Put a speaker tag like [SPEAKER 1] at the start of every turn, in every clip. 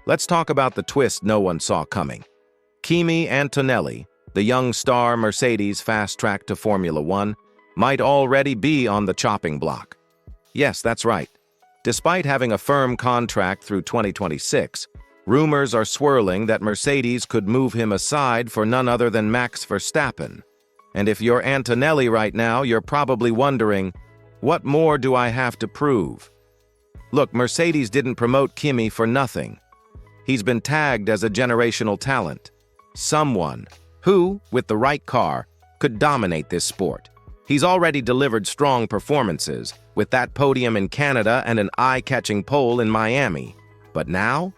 [SPEAKER 1] Let's talk about the twist no one saw coming. Kimi Antonelli, the young star Mercedes fast-track to Formula One, might already be on the chopping block. Yes, that's right. Despite having a firm contract through 2026, rumors are swirling that Mercedes could move him aside for none other than Max Verstappen. And if you're Antonelli right now, you're probably wondering, what more do I have to prove? Look, Mercedes didn't promote Kimi for nothing. He's been tagged as a generational talent. Someone who, with the right car, could dominate this sport. He's already delivered strong performances, with that podium in Canada and an eye-catching pole in Miami. But now?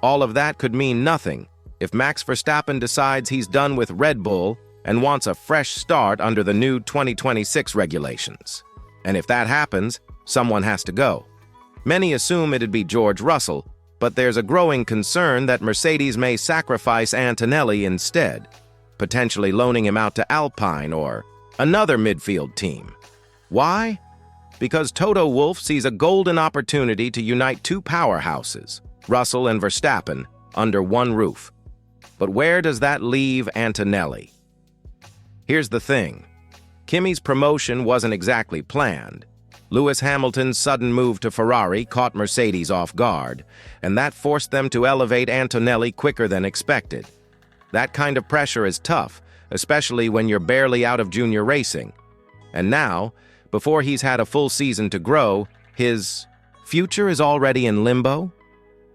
[SPEAKER 1] All of that could mean nothing if Max Verstappen decides he's done with Red Bull and wants a fresh start under the new 2026 regulations. And if that happens, someone has to go. Many assume it'd be George Russell, but there's a growing concern that Mercedes may sacrifice Antonelli instead, potentially loaning him out to Alpine or another midfield team. Why? Because Toto Wolff sees a golden opportunity to unite two powerhouses, Russell and Verstappen, under one roof. But where does that leave Antonelli? Here's the thing. Kimi's promotion wasn't exactly planned. Lewis Hamilton's sudden move to Ferrari caught Mercedes off guard, and that forced them to elevate Antonelli quicker than expected. That kind of pressure is tough, especially when you're barely out of junior racing. And now, before he's had a full season to grow, his future is already in limbo?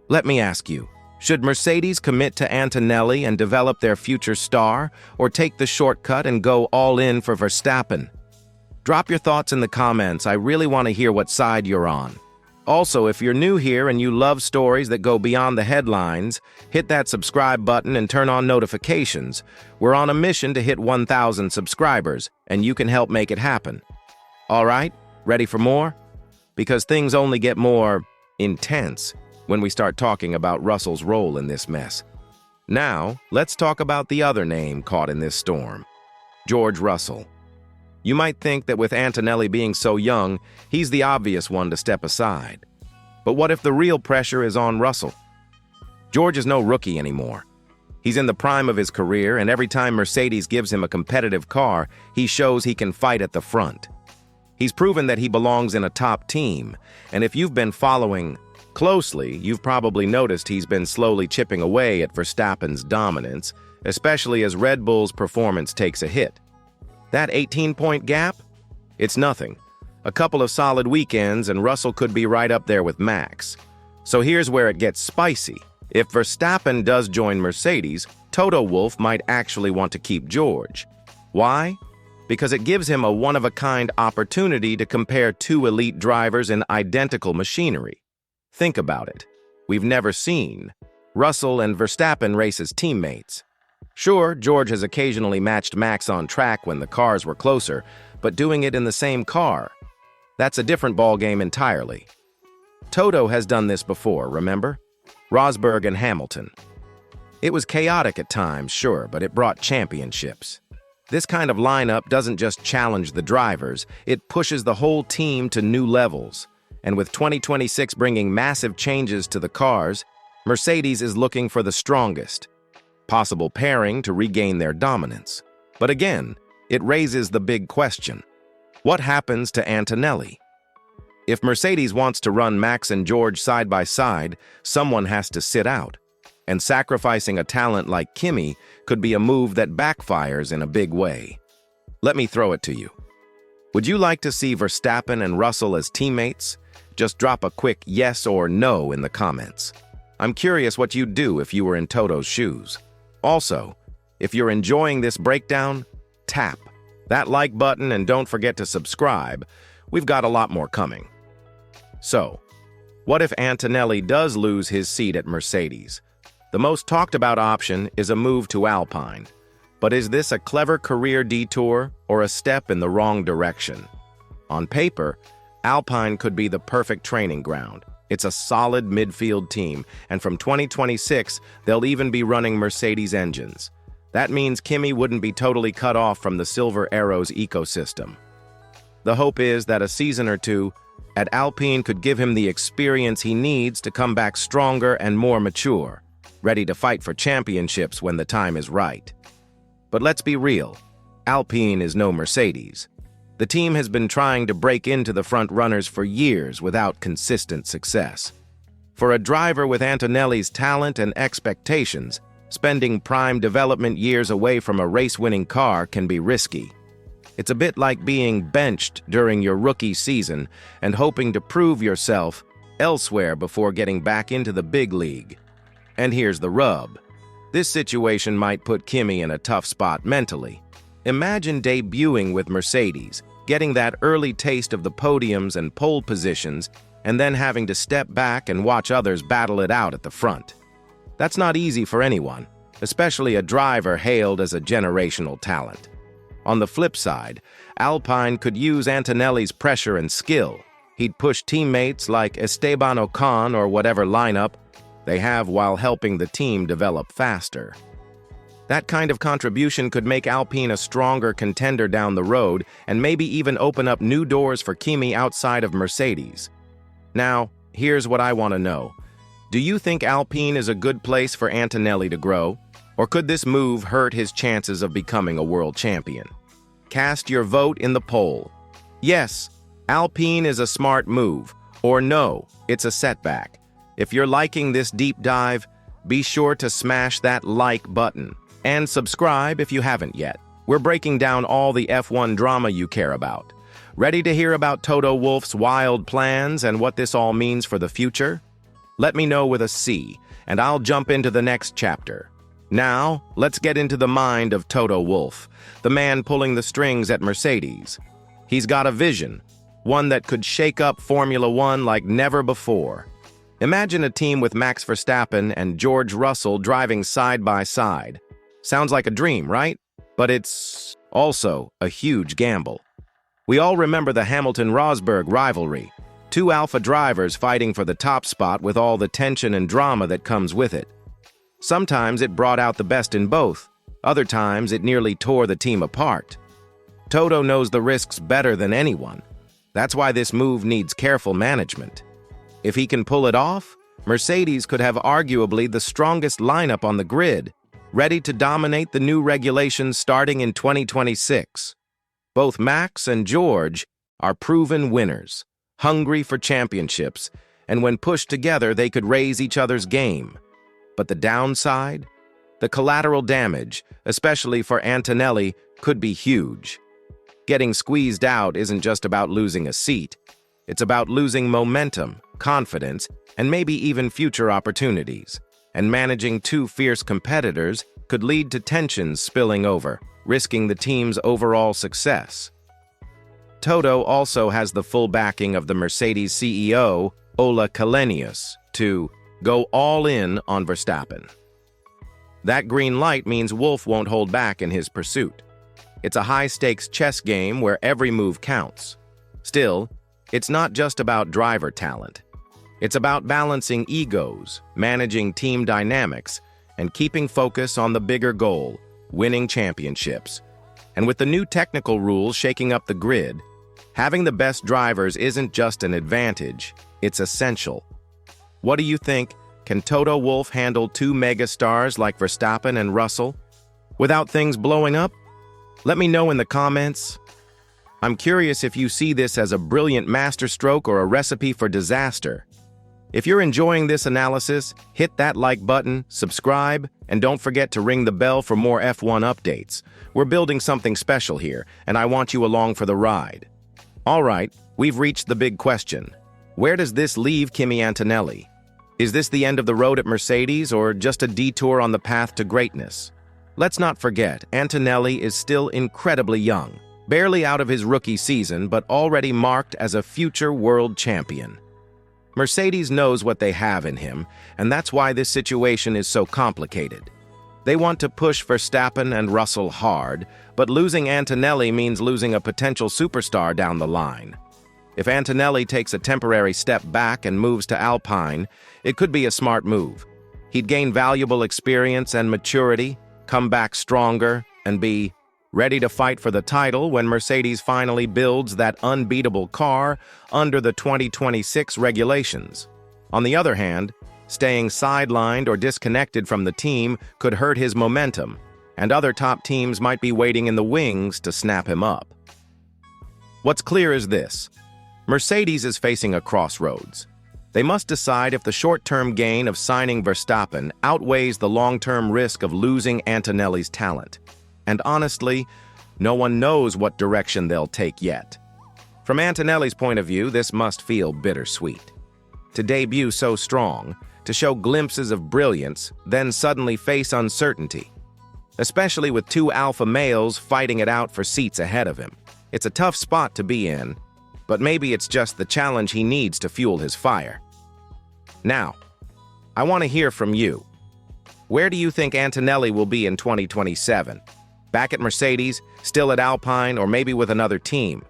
[SPEAKER 1] Let me ask you, should Mercedes commit to Antonelli and develop their future star, or take the shortcut and go all in for Verstappen? Drop your thoughts in the comments. I really want to hear what side you're on. Also, if you're new here and you love stories that go beyond the headlines, hit that subscribe button and turn on notifications. We're on a mission to hit 1,000 subscribers, and you can help make it happen. All right, ready for more? Because things only get more intense when we start talking about Russell's role in this mess. Now, let's talk about the other name caught in this storm, George Russell. You might think that with Antonelli being so young, he's the obvious one to step aside. But what if the real pressure is on Russell? George is no rookie anymore. He's in the prime of his career, and every time Mercedes gives him a competitive car, he shows he can fight at the front. He's proven that he belongs in a top team, and if you've been following closely, you've probably noticed he's been slowly chipping away at Verstappen's dominance, especially as Red Bull's performance takes a hit. That 18-point gap? It's nothing. A couple of solid weekends and Russell could be right up there with Max. So here's where it gets spicy. If Verstappen does join Mercedes, Toto Wolff might actually want to keep George. Why? Because it gives him a one-of-a-kind opportunity to compare two elite drivers in identical machinery. Think about it. We've never seen Russell and Verstappen race as teammates. Sure, George has occasionally matched Max on track when the cars were closer, but doing it in the same car, that's a different ballgame entirely. Toto has done this before, remember? Rosberg and Hamilton. It was chaotic at times, sure, but it brought championships. This kind of lineup doesn't just challenge the drivers, it pushes the whole team to new levels. And with 2026 bringing massive changes to the cars, Mercedes is looking for the strongest possible pairing to regain their dominance. But again, it raises the big question. What happens to Antonelli? If Mercedes wants to run Max and George side by side, someone has to sit out. And sacrificing a talent like Kimi could be a move that backfires in a big way. Let me throw it to you. Would you like to see Verstappen and Russell as teammates? Just drop a quick yes or no in the comments. I'm curious what you'd do if you were in Toto's shoes. Also, if you're enjoying this breakdown, tap that like button and don't forget to subscribe. We've got a lot more coming. So, what if Antonelli does lose his seat at Mercedes? The most talked about option is a move to Alpine. But is this a clever career detour or a step in the wrong direction? On paper, Alpine could be the perfect training ground. It's a solid midfield team, and from 2026, they'll even be running Mercedes engines. That means Kimi wouldn't be totally cut off from the Silver Arrows ecosystem. The hope is that a season or two, at Alpine could give him the experience he needs to come back stronger and more mature, ready to fight for championships when the time is right. But let's be real, Alpine is no Mercedes. The team has been trying to break into the front runners for years without consistent success. For a driver with Antonelli's talent and expectations, spending prime development years away from a race-winning car can be risky. It's a bit like being benched during your rookie season and hoping to prove yourself elsewhere before getting back into the big league. And here's the rub. This situation might put Kimi in a tough spot mentally. Imagine debuting with Mercedes, getting that early taste of the podiums and pole positions, and then having to step back and watch others battle it out at the front. That's not easy for anyone, especially a driver hailed as a generational talent. On the flip side, Alpine could use Antonelli's pressure and skill. He'd push teammates like Esteban Ocon or whatever lineup they have while helping the team develop faster. That kind of contribution could make Alpine a stronger contender down the road and maybe even open up new doors for Kimi outside of Mercedes. Now, here's what I want to know. Do you think Alpine is a good place for Antonelli to grow? Or could this move hurt his chances of becoming a world champion? Cast your vote in the poll. Yes, Alpine is a smart move, or no, it's a setback. If you're liking this deep dive, be sure to smash that like button and subscribe if you haven't yet. We're breaking down all the F1 drama you care about. Ready to hear about Toto Wolff's wild plans and what this all means for the future? Let me know with a C, and I'll jump into the next chapter. Now, let's get into the mind of Toto Wolff, the man pulling the strings at Mercedes. He's got a vision, one that could shake up Formula One like never before. Imagine a team with Max Verstappen and George Russell driving side by side. Sounds like a dream, right? But it's also a huge gamble. We all remember the Hamilton-Rosberg rivalry, two alpha drivers fighting for the top spot with all the tension and drama that comes with it. Sometimes it brought out the best in both, other times it nearly tore the team apart. Toto knows the risks better than anyone. That's why this move needs careful management. If he can pull it off, Mercedes could have arguably the strongest lineup on the grid, ready to dominate the new regulations starting in 2026. Both Max and George are proven winners, hungry for championships, and when pushed together they could raise each other's game. But the downside? The collateral damage, especially for Antonelli, could be huge. Getting squeezed out isn't just about losing a seat. It's about losing momentum, confidence, and maybe even future opportunities. And managing two fierce competitors could lead to tensions spilling over, risking the team's overall success. Toto also has the full backing of the Mercedes CEO, Ola Källenius, to go all in on Verstappen. That green light means Wolff won't hold back in his pursuit. It's a high-stakes chess game where every move counts. Still, it's not just about driver talent. It's about balancing egos, managing team dynamics, and keeping focus on the bigger goal, winning championships. And with the new technical rules shaking up the grid, having the best drivers isn't just an advantage, it's essential. What do you think? Can Toto Wolff handle two megastars like Verstappen and Russell without things blowing up? Let me know in the comments. I'm curious if you see this as a brilliant masterstroke or a recipe for disaster. If you're enjoying this analysis, hit that like button, subscribe, and don't forget to ring the bell for more F1 updates. We're building something special here, and I want you along for the ride. All right, we've reached the big question. Where does this leave Kimi Antonelli? Is this the end of the road at Mercedes or just a detour on the path to greatness? Let's not forget, Antonelli is still incredibly young, barely out of his rookie season, but already marked as a future world champion. Mercedes knows what they have in him, and that's why this situation is so complicated. They want to push Verstappen and Russell hard, but losing Antonelli means losing a potential superstar down the line. If Antonelli takes a temporary step back and moves to Alpine, it could be a smart move. He'd gain valuable experience and maturity, come back stronger, and be ready to fight for the title when Mercedes finally builds that unbeatable car under the 2026 regulations. On the other hand, staying sidelined or disconnected from the team could hurt his momentum, and other top teams might be waiting in the wings to snap him up. What's clear is this: Mercedes is facing a crossroads. They must decide if the short-term gain of signing Verstappen outweighs the long-term risk of losing Antonelli's talent. And honestly, no one knows what direction they'll take yet. From Antonelli's point of view, this must feel bittersweet. To debut so strong, to show glimpses of brilliance, then suddenly face uncertainty. Especially with two alpha males fighting it out for seats ahead of him. It's a tough spot to be in, but maybe it's just the challenge he needs to fuel his fire. Now, I want to hear from you. Where do you think Antonelli will be in 2027? Back at Mercedes, still at Alpine, or maybe with another team?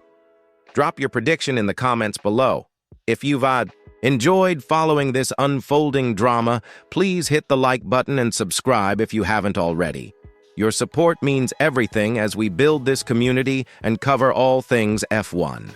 [SPEAKER 1] Drop your prediction in the comments below. If you've enjoyed following this unfolding drama, please hit the like button and subscribe if you haven't already. Your support means everything as we build this community and cover all things F1.